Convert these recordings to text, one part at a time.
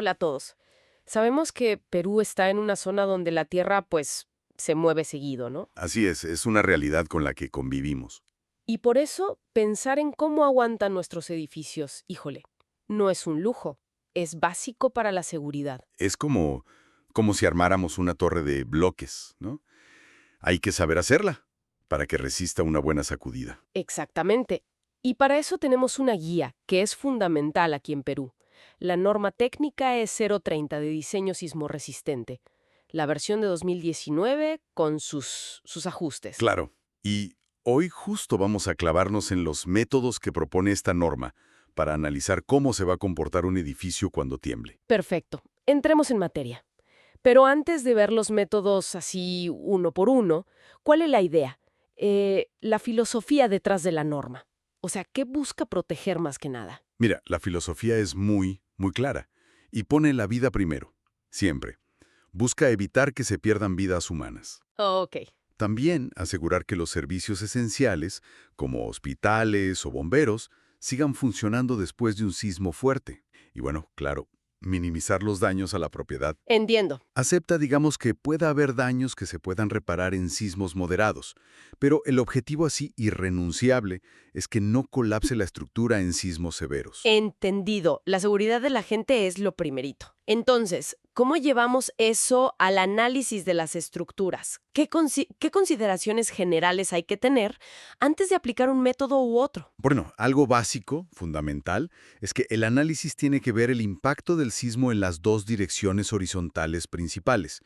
Hola a todos. Sabemos que Perú está en una zona donde la tierra, pues, se mueve seguido, ¿no? Así es una realidad con la que convivimos. Y por eso, pensar en cómo aguantan nuestros edificios, híjole, no es un lujo, es básico para la seguridad. Es como si armáramos una torre de bloques, ¿no? Hay que saber hacerla para que resista una buena sacudida. Exactamente. Y para eso tenemos una guía que es fundamental aquí en Perú. La norma técnica es 030 de diseño sismo resistente. La versión de 2019 con sus ajustes. Claro. Y hoy justo vamos a clavarnos en los métodos que propone esta norma para analizar cómo se va a comportar un edificio cuando tiemble. Perfecto. Entremos en materia. Pero antes de ver los métodos así uno por uno, ¿cuál es la idea? La filosofía detrás de la norma. O sea, ¿qué busca proteger más que nada? Mira, la filosofía es muy clara y pone la vida primero, siempre. Busca evitar que se pierdan vidas humanas. Ok. También asegurar que los servicios esenciales, como hospitales o bomberos, sigan funcionando después de un sismo fuerte. Y bueno, claro, minimizar los daños a la propiedad. Entiendo. Acepta, digamos, que pueda haber daños que se puedan reparar en sismos moderados, pero el objetivo así irrenunciable es que no colapse la estructura en sismos severos. Entendido. La seguridad de la gente es lo primerito. Entonces, ¿cómo llevamos eso al análisis de las estructuras? ¿Qué consideraciones generales hay que tener antes de aplicar un método u otro? Bueno, algo básico, fundamental, es que el análisis tiene que ver el impacto del sismo en las dos direcciones horizontales principales.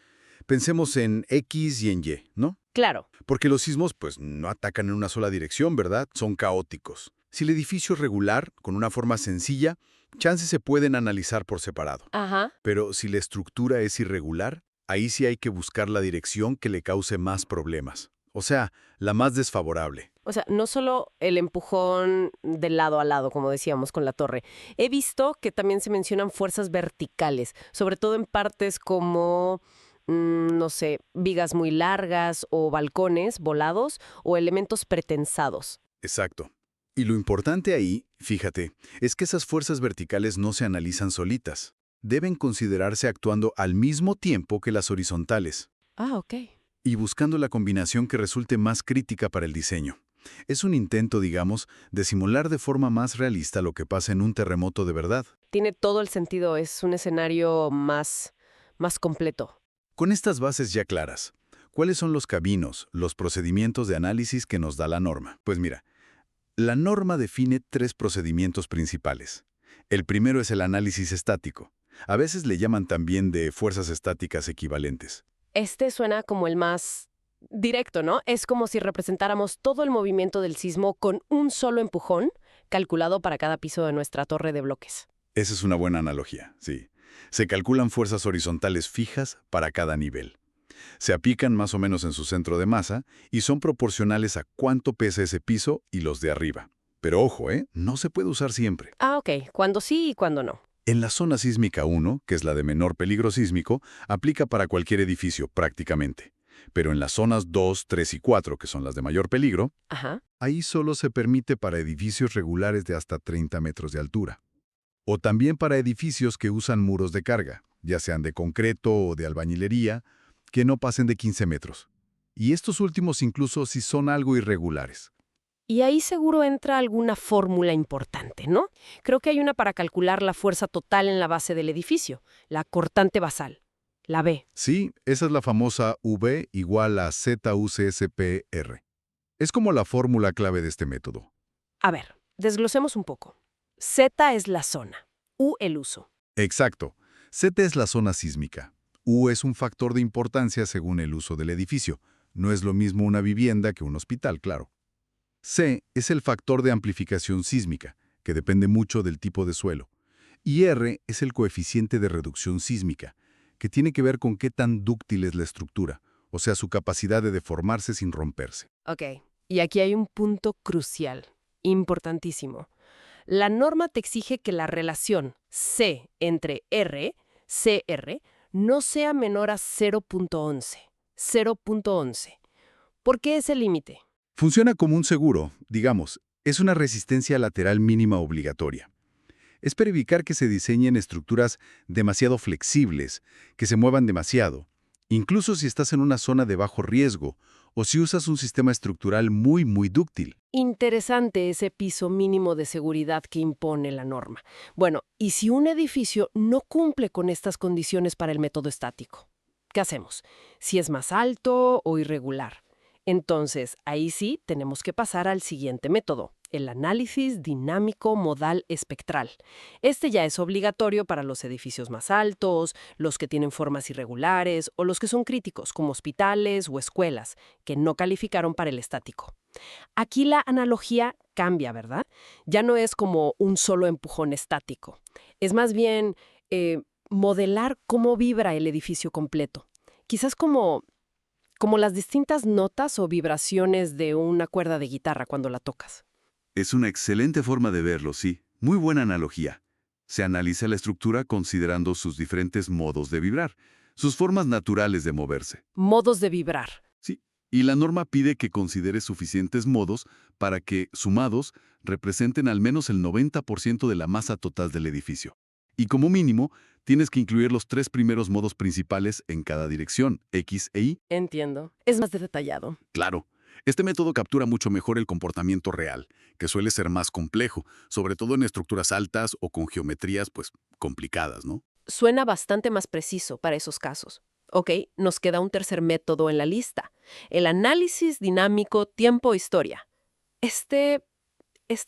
Pensemos en X y en Y, ¿no? Claro. Porque los sismos, pues, no atacan en una sola dirección, ¿verdad? Son caóticos. Si el edificio es regular, con una forma sencilla, chances se pueden analizar por separado. Ajá. Pero si la estructura es irregular, ahí sí hay que buscar la dirección que le cause más problemas. O sea, la más desfavorable. O sea, no solo el empujón de lado a lado, como decíamos con la torre. He visto que también se mencionan fuerzas verticales, sobre todo en partes como, no sé, vigas muy largas o balcones volados o elementos pretensados. Exacto. Y lo importante ahí, fíjate, es que esas fuerzas verticales no se analizan solitas. Deben considerarse actuando al mismo tiempo que las horizontales Ah, ok. y buscando la combinación que resulte más crítica para el diseño. Es un intento, digamos, de simular de forma más realista lo que pasa en un terremoto de verdad. Tiene todo el sentido, es un escenario más completo. Con estas bases ya claras, ¿cuáles son los caminos, los procedimientos de análisis que nos da la norma? Pues mira, la norma define tres procedimientos principales. El primero es el análisis estático. A veces le llaman también de fuerzas estáticas equivalentes. Este suena como el más directo, ¿no? Es como si representáramos todo el movimiento del sismo con un solo empujón, calculado para cada piso de nuestra torre de bloques. Esa es una buena analogía, sí. Se calculan fuerzas horizontales fijas para cada nivel. Se aplican más o menos en su centro de masa y son proporcionales a cuánto pesa ese piso y los de arriba. Pero ojo, no se puede usar siempre. Ah, ok. Cuando sí y cuando no. En la zona sísmica 1, que es la de menor peligro sísmico, aplica para cualquier edificio prácticamente. Pero en las zonas 2, 3 y 4, que son las de mayor peligro, Ajá. ahí solo se permite para edificios regulares de hasta 30 metros de altura. O también para edificios que usan muros de carga, ya sean de concreto o de albañilería, que no pasen de 15 metros. Y estos últimos incluso si son algo irregulares. Y ahí seguro entra alguna fórmula importante, ¿no? Creo que hay una para calcular la fuerza total en la base del edificio, la cortante basal, la B. Sí, esa es la famosa V igual a ZUCSPR. Es como la fórmula clave de este método. A ver, desglosemos un poco. Z es la zona, U el uso. Exacto. Z es la zona sísmica. U es un factor de importancia según el uso del edificio. No es lo mismo una vivienda que un hospital, claro. C es el factor de amplificación sísmica, que depende mucho del tipo de suelo. Y R es el coeficiente de reducción sísmica, que tiene que ver con qué tan dúctil es la estructura, o sea, su capacidad de deformarse sin romperse. Ok, y aquí hay un punto crucial, importantísimo. La norma te exige que la relación C entre R, CR, no sea menor a 0.11. 0.11. ¿Por qué ese límite? Funciona como un seguro, digamos, es una resistencia lateral mínima obligatoria. Es para evitar que se diseñen estructuras demasiado flexibles, que se muevan demasiado, incluso si estás en una zona de bajo riesgo o si usas un sistema estructural muy dúctil. Interesante ese piso mínimo de seguridad que impone la norma. Bueno, ¿y si un edificio no cumple con estas condiciones para el método estático? ¿Qué hacemos? Si es más alto o irregular. Entonces, ahí sí tenemos que pasar al siguiente método, el análisis dinámico modal espectral. Este ya es obligatorio para los edificios más altos, los que tienen formas irregulares o los que son críticos, como hospitales o escuelas, que no calificaron para el estático. Aquí la analogía cambia, ¿verdad? Ya no es como un solo empujón estático. Es más bien modelar cómo vibra el edificio completo. Quizás como las distintas notas o vibraciones de una cuerda de guitarra cuando la tocas. Es una excelente forma de verlo, sí. Muy buena analogía. Se analiza la estructura considerando sus diferentes modos de vibrar, sus formas naturales de moverse. Modos de vibrar. Sí. Y la norma pide que considere suficientes modos para que, sumados, representen al menos el 90% de la masa total del edificio. Y como mínimo, tienes que incluir los 3 primeros modos principales en cada dirección, X e Y. Entiendo. Es más detallado. Claro, este método captura mucho mejor el comportamiento real, que suele ser más complejo, sobre todo en estructuras altas o con geometrías, complicadas, ¿no? Suena bastante más preciso para esos casos. Ok, nos queda un tercer método en la lista. El análisis dinámico tiempo-historia. Este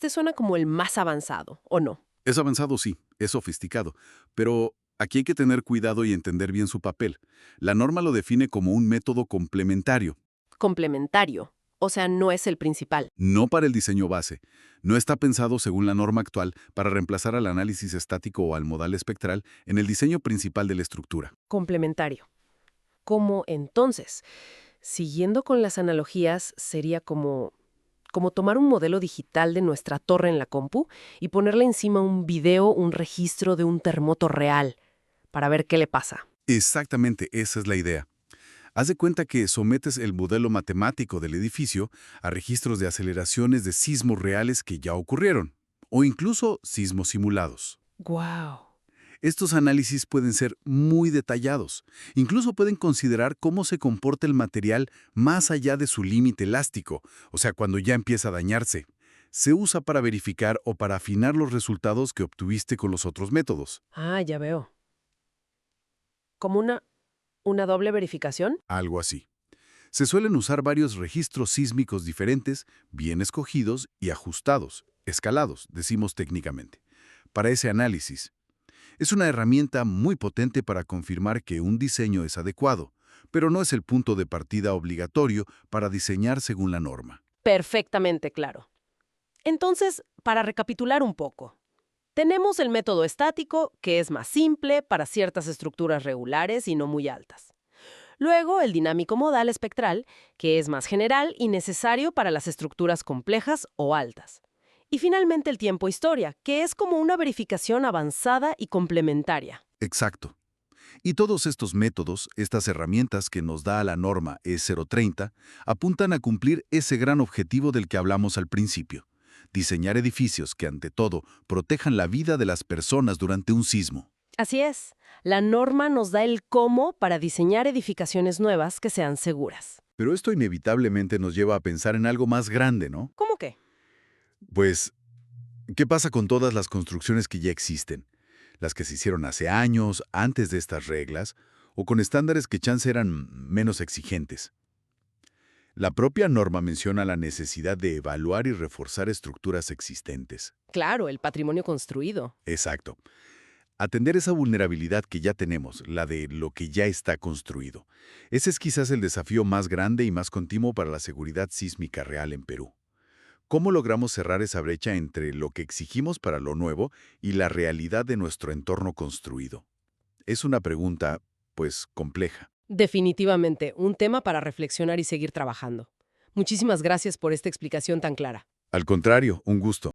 suena como el más avanzado, ¿o no? Es avanzado, sí, es sofisticado, pero aquí hay que tener cuidado y entender bien su papel. La norma lo define como un método complementario, Complementario. O sea, no es el principal. no para el diseño base. No está pensado, según la norma actual, para reemplazar al análisis estático o al modal espectral en el diseño principal de la estructura. Complementario. ¿Cómo entonces? Siguiendo con las analogías, sería como tomar un modelo digital de nuestra torre en la compu y ponerle encima un video, un registro de un terremoto real, para ver qué le pasa. Exactamente, esa es la idea. Haz de cuenta que sometes el modelo matemático del edificio a registros de aceleraciones de sismos reales que ya ocurrieron, o incluso sismos simulados. ¡Guau! Estos análisis pueden ser muy detallados. Incluso pueden considerar cómo se comporta el material más allá de su límite elástico, o sea, cuando ya empieza a dañarse. Se usa para verificar o para afinar los resultados que obtuviste con los otros métodos. Ah, ya veo. ¿Como una doble verificación? Algo así. Se suelen usar varios registros sísmicos diferentes, bien escogidos y ajustados, escalados, decimos técnicamente, para ese análisis. Es una herramienta muy potente para confirmar que un diseño es adecuado, pero no es el punto de partida obligatorio para diseñar según la norma. Perfectamente claro. Entonces, para recapitular un poco, tenemos el método estático, que es más simple para ciertas estructuras regulares y no muy altas. Luego, el dinámico modal espectral, que es más general y necesario para las estructuras complejas o altas. Y finalmente el tiempo-historia, que es como una verificación avanzada y complementaria. Exacto. Y todos estos métodos, estas herramientas que nos da la norma E030, apuntan a cumplir ese gran objetivo del que hablamos al principio: diseñar edificios que, ante todo, protejan la vida de las personas durante un sismo. Así es, la norma nos da el cómo para diseñar edificaciones nuevas que sean seguras. Pero esto inevitablemente nos lleva a pensar en algo más grande, ¿no? ¿Cómo qué? Pues, ¿qué pasa con todas las construcciones que ya existen? Las que se hicieron hace años, antes de estas reglas, o con estándares que chance eran menos exigentes. La propia norma menciona la necesidad de evaluar y reforzar estructuras existentes. Claro, el patrimonio construido. Exacto. Atender esa vulnerabilidad que ya tenemos, la de lo que ya está construido. Ese es quizás el desafío más grande y más continuo para la seguridad sísmica real en Perú. ¿Cómo logramos cerrar esa brecha entre lo que exigimos para lo nuevo y la realidad de nuestro entorno construido? Es una pregunta, compleja. Definitivamente, un tema para reflexionar y seguir trabajando. Muchísimas gracias por esta explicación tan clara. Al contrario, un gusto.